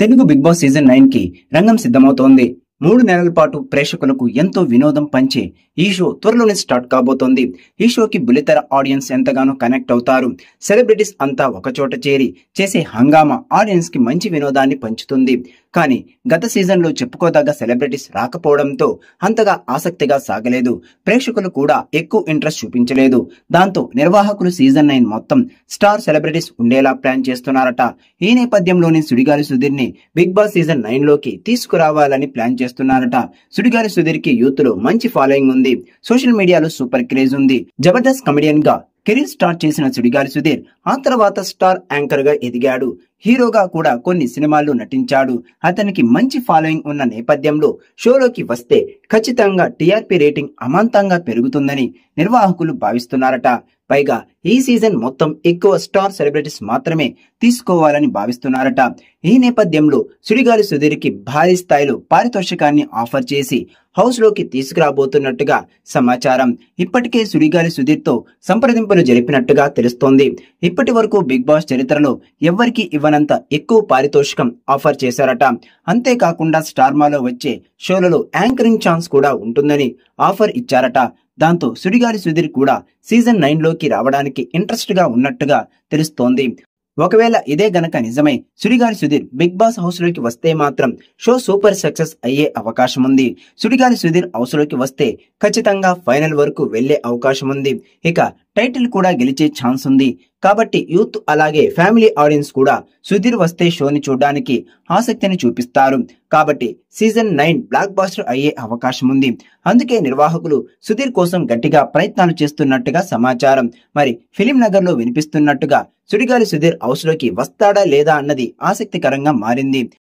Telugu big boss season 9 కి రంగం సిద్ధమవుతోంది. 3 నెలల పాటు ప్రేక్షకులకు ఎంతో వినోదం పంచే ఈ షో త్వరలోనే స్టార్ట్ కాబోతోంది. ఈ షోకి బుల్లితెర ఆడియన్స్ ఎంతగానో కనెక్ట్ అవుతారు. సెలబ్రిటీస్ అంతా ఒకచోట చేరి చేసే హంగామా ఆడియన్స్ కి మంచి వినోదాన్ని పంచుతుంది. కానీ గత సీజన్ లో చెప్పుకోదగ్గ సెలబ్రిటీస్ రాకపోవడంతో అంతగా ఆసక్తిగా సాగలేదు. ప్రేక్షకులు కూడా ఎక్కువ ఇంట్రెస్ట్ చూపించలేదు. దాంతో నిర్వాహకులు సీజన్ 9 మొత్తం స్టార్ సెలబ్రిటీస్ ఉండేలా ప్లాన్ చేస్తున్నారట. ఈ నేపథ్యంలోనే సుడిగాలి సుధీర్ ని బిగ్ బాస్ సీజన్ 9 లోకి తీసుకురావాలని ప్లాన్ చేస్తున్నారట. సుడిగాలి సుధీర్ కి యూత్ లో మంచి ఫాలోయింగ్ ఉంది. సోషల్ మీడియాలో సూపర్ క్రేజ్ ఉంది. జబర్దస్త్ కమెడియన్ గా కెరీర్ స్టార్ట్ చేసిన సుడిగాలి సుధీర్ ఆ తర్వాత స్టార్ యాంకర్ గా ఎదిగాడు. హీరోగా కూడా కొన్ని సినిమాల్లో నటించాడు. అతనికి మంచి ఫాలోయింగ్ ఉన్న నేపథ్యంలో షోలోకి వస్తే ఖచ్చితంగా టీఆర్పీ రేటింగ్ అమాంతంగా పెరుగుతుందని నిర్వాహకులు భావిస్తున్నారట. పైగా ఈ సీజన్ మొత్తం ఎక్కువ స్టార్ సెలబ్రిటీస్ మాత్రమే తీసుకోవాలని భావిస్తున్నారట. ఈ నేపథ్యంలో సుడిగాలి సుధీర్ కి భారీ స్థాయిలో పారితోషికాన్ని ఆఫర్ చేసి హౌస్ లోకి తీసుకురాబోతున్నట్టుగా సమాచారం. ఇప్పటికే సుడిగాలి సుధీర్ తో సంప్రదింపులు జరిపినట్టుగా తెలుస్తోంది. ఇప్పటి వరకు బిగ్ బాస్ చరిత్రలో ఎవ్వరికి ఇవ్వనంత ఎక్కువ పారితోషికం ఆఫర్ చేశారట. అంతేకాకుండా స్టార్మాలో వచ్చే షోలలో యాంకరింగ్ ఛాన్స్ కూడా ఉంటుందని ఆఫర్ ఇచ్చారట. దాంతో సుడిగాలి సుధీర్ కూడా సీజన్ 9 లోకి రావడానికి ఇంట్రెస్ట్ గా ఉన్నట్టుగా తెలుస్తోంది. ఒకవేళ ఇదే గనక నిజమై Sudigali Sudheer big boss house లోకి వస్తే మాత్రం షో సూపర్ సక్సెస్ అయ్యే అవకాశం ఉంది. సుడిగాలి సుధీర్ హౌస్ లోకి వస్తే ఖచ్చితంగా ఫైనల్ వరకు వెళ్లే అవకాశం ఉంది. ఇక టైటిల్ కూడా గెలిచే ఛాన్స్ ఉంది. కాబట్టి యూత్ అలాగే ఫ్యామిలీ ఆడియన్స్ కూడా సుధీర్ వస్తే షోని చూడడానికి ఆసక్తిని చూపిస్తారు. కాబట్టి సీజన్ 9 బ్లాక్ బాస్టర్ అయ్యే అవకాశం ఉంది. అందుకే నిర్వాహకులు సుధీర్ కోసం గట్టిగా ప్రయత్నాలు చేస్తున్నట్టుగా సమాచారం. మరి ఫిలిం నగర్ లో వినిపిస్తున్నట్టుగా సుడిగాలి సుధీర్ హౌస్ లోకి వస్తాడా లేదా అన్నది ఆసక్తికరంగా మారింది.